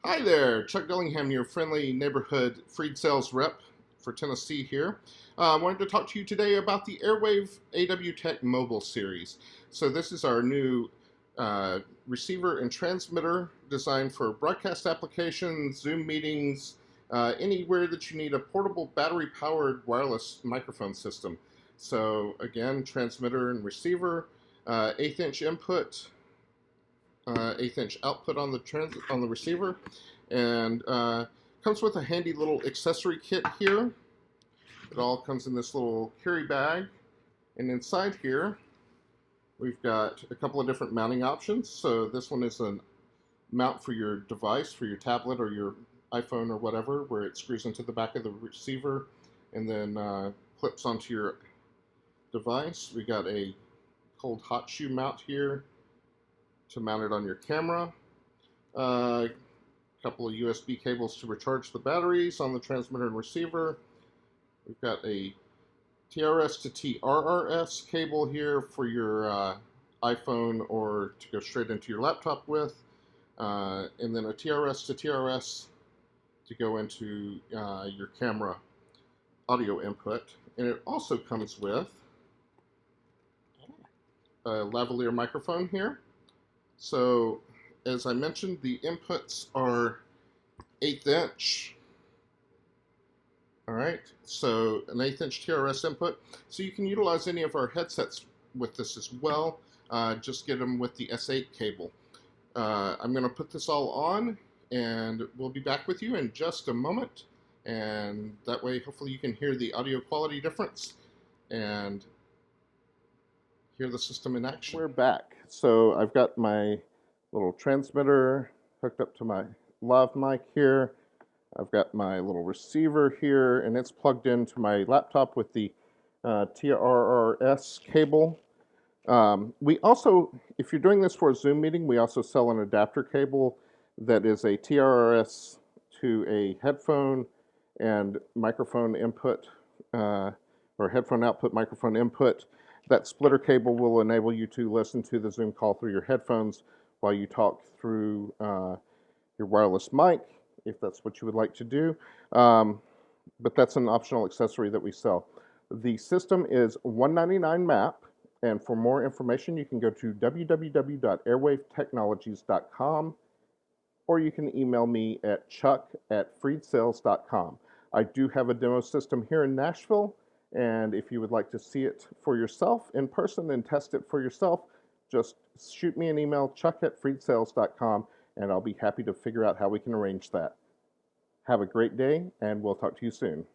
Hi there, Chuck Dillingham, your friendly neighborhood Freed sales rep for Tennessee here. I wanted to talk to you today about the Airwave AW Tech Mobile Series. So this is our new receiver and transmitter designed for broadcast applications, Zoom meetings, anywhere that you need a portable battery-powered wireless microphone system. So again, transmitter and receiver, 1/8" input, 1/8" output on the receiver, and comes with a handy little accessory kit here. It all comes in this little carry bag, and inside here we've got a couple of different mounting options. So this one is a mount for your device, for your tablet or your iPhone or whatever, where it screws into the back of the receiver and then clips onto your device. We got a cold Hotshoe mount here to mount it on your camera. A couple of USB cables to recharge the batteries on the transmitter and receiver. We've got a TRRS to TRRS cable here for your iPhone or to go straight into your laptop with. And then a TRRS to TRS to go into your camera audio input. And it also comes with a lavalier microphone here. So, as I mentioned, the inputs are 1/8". All right, so an 1/8" TRS input. So you can utilize any of our headsets with this as well. Just get them with the S8 cable. I'm going to put this all on, and we'll be back with you in just a moment. And that way, hopefully, you can hear the audio quality difference and hear the system in action. We're back. So I've got my little transmitter hooked up to my lav mic here. I've got my little receiver here, and it's plugged into my laptop with the TRRS cable. We also, if you're doing this for a Zoom meeting, we also sell an adapter cable that is a TRRS to a headphone and microphone input, or headphone output, microphone input. That splitter cable will enable you to listen to the Zoom call through your headphones while you talk through your wireless mic, if that's what you would like to do. But that's an optional accessory that we sell. The system is $199 MAP, and for more information, you can go to www.airwavetechnologies.com, or you can email me at chuck@freedsales.com. I do have a demo system here in Nashville, and if you would like to see it for yourself in person and test it for yourself, just shoot me an email, chuck@freedsales.com, and I'll be happy to figure out how we can arrange that. Have a great day, and we'll talk to you soon.